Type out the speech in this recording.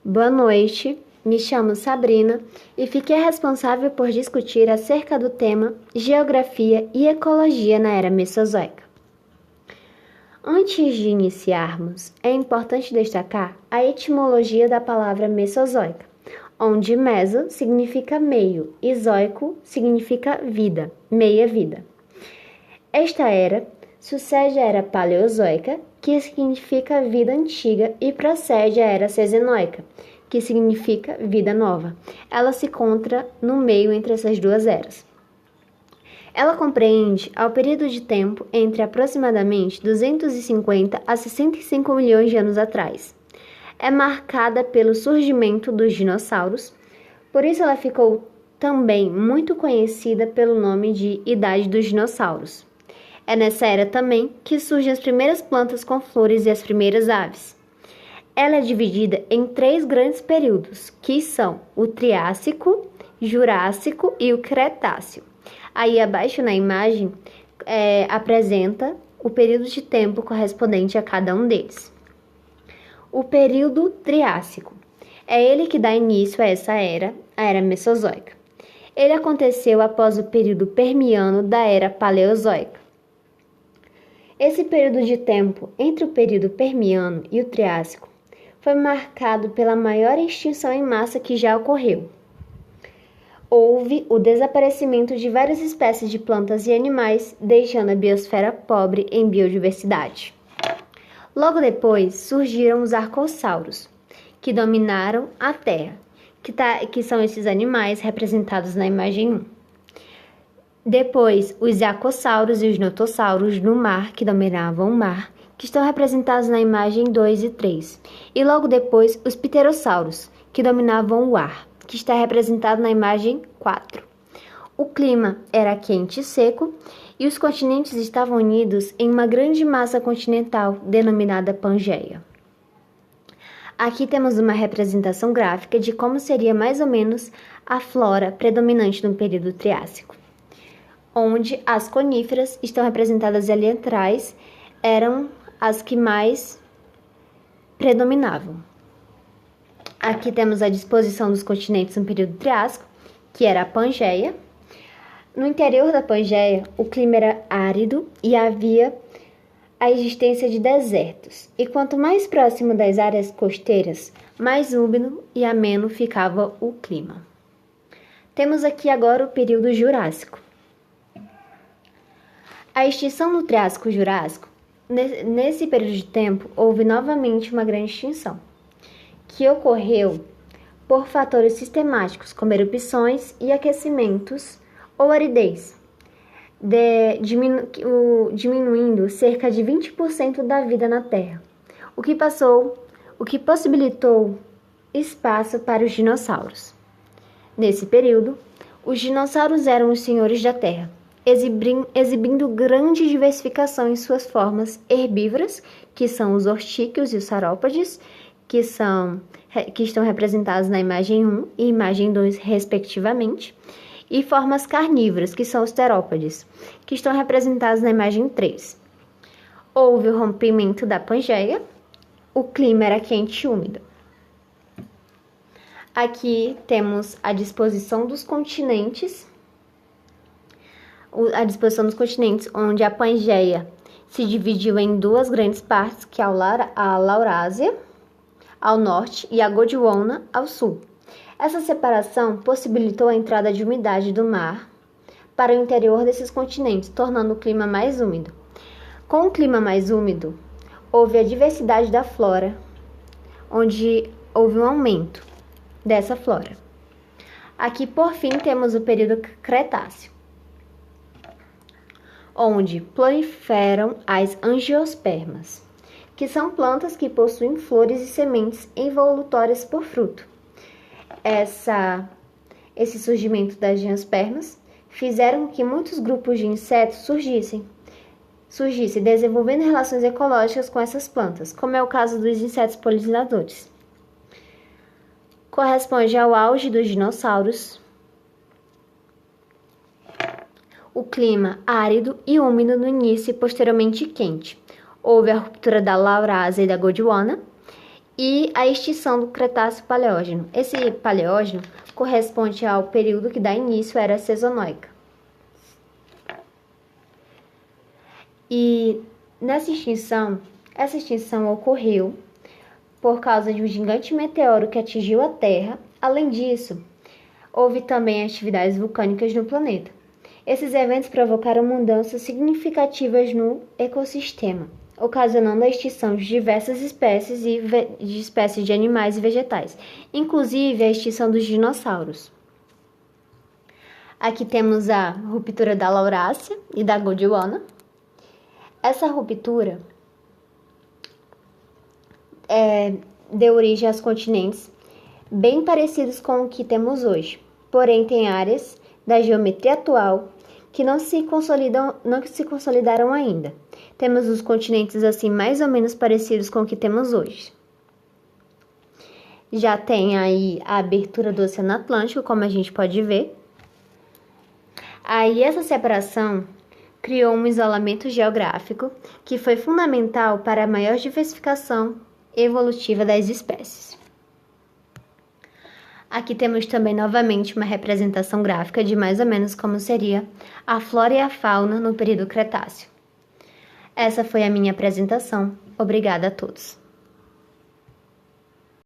Boa noite, me chamo Sabrina e fiquei responsável por discutir acerca do tema Geografia e Ecologia na Era Mesozoica. Antes de iniciarmos, é importante destacar a etimologia da palavra Mesozoica, onde meso significa meio e zoico significa vida, meia-vida. Esta era sucede à Era Paleozoica, que significa vida antiga, e precede à Era Cenozoica, que significa vida nova. Ela se encontra no meio entre essas duas eras. Ela compreende ao período de tempo entre aproximadamente 250 a 65 milhões de anos atrás. É marcada pelo surgimento dos dinossauros, por isso ela ficou também muito conhecida pelo nome de Idade dos Dinossauros. É nessa era também que surgem as primeiras plantas com flores e as primeiras aves. Ela é dividida em 3 grandes períodos, que são o Triássico, Jurássico e o Cretáceo. Aí abaixo na imagem apresenta o período de tempo correspondente a cada um deles. O período Triássico é ele que dá início a essa era, a Era Mesozoica. Ele aconteceu após o período Permiano da Era Paleozoica. Esse período de tempo entre o período Permiano e o Triássico foi marcado pela maior extinção em massa que já ocorreu. Houve o desaparecimento de várias espécies de plantas e animais, deixando a biosfera pobre em biodiversidade. Logo depois surgiram os arcossauros, que dominaram a Terra, que são esses animais representados na imagem 1. Depois, os iacossauros e os notossauros no mar, que dominavam o mar, que estão representados na imagem 2 e 3. E logo depois, os pterossauros, que dominavam o ar, que está representado na imagem 4. O clima era quente e seco, e os continentes estavam unidos em uma grande massa continental denominada Pangeia. Aqui temos uma representação gráfica de como seria mais ou menos a flora predominante no período Triássico, onde as coníferas estão representadas ali atrás, eram as que mais predominavam. Aqui temos a disposição dos continentes no período Triássico, que era a Pangeia. No interior da Pangeia, o clima era árido e havia a existência de desertos. E quanto mais próximo das áreas costeiras, mais úmido e ameno ficava o clima. Temos aqui agora o período Jurássico. A extinção no Triássico-Jurássico, nesse período de tempo, houve novamente uma grande extinção, que ocorreu por fatores sistemáticos, como erupções e aquecimentos ou aridez, diminuindo cerca de 20% da vida na Terra, o que possibilitou espaço para os dinossauros. Nesse período, os dinossauros eram os senhores da Terra, exibindo grande diversificação em suas formas herbívoras, que são os ortíqueos e os saurópodes, que estão representados na imagem 1 e imagem 2, respectivamente, e formas carnívoras, que são os terópodes, que estão representados na imagem 3. Houve o rompimento da Pangeia, o clima era quente e úmido. Aqui temos a disposição dos continentes, onde a Pangeia se dividiu em 2 grandes partes, que é a Laurásia ao norte e a Gondwana ao sul. Essa separação possibilitou a entrada de umidade do mar para o interior desses continentes, tornando o clima mais úmido. Com o clima mais úmido, houve a diversidade da flora, onde houve um aumento dessa flora. Aqui, por fim, temos o período Cretáceo, onde proliferam as angiospermas, que são plantas que possuem flores e sementes involutórias por fruto. Esse surgimento das angiospermas fizeram que muitos grupos de insetos surgissem, desenvolvendo relações ecológicas com essas plantas, como é o caso dos insetos polinizadores. Corresponde ao auge dos dinossauros, o clima árido e úmido no início e posteriormente quente. Houve a ruptura da Laurásia e da Gondwana, e a extinção do Cretáceo-Paleógeno. Esse Paleógeno corresponde ao período que dá início à Era Cenozoica. E essa extinção ocorreu por causa de um gigante meteoro que atingiu a Terra. Além disso, houve também atividades vulcânicas no planeta. Esses eventos provocaram mudanças significativas no ecossistema, ocasionando a extinção de diversas espécies de animais e vegetais, inclusive a extinção dos dinossauros. Aqui temos a ruptura da Laurásia e da Gondwana. Essa ruptura deu origem aos continentes bem parecidos com o que temos hoje, porém tem áreas da geometria atual que não se consolidaram ainda. Temos os continentes assim mais ou menos parecidos com o que temos hoje. Já tem aí a abertura do Oceano Atlântico, como a gente pode ver. Aí essa separação criou um isolamento geográfico que foi fundamental para a maior diversificação evolutiva das espécies. Aqui temos também novamente uma representação gráfica de mais ou menos como seria a flora e a fauna no período Cretáceo. Essa foi a minha apresentação. Obrigada a todos.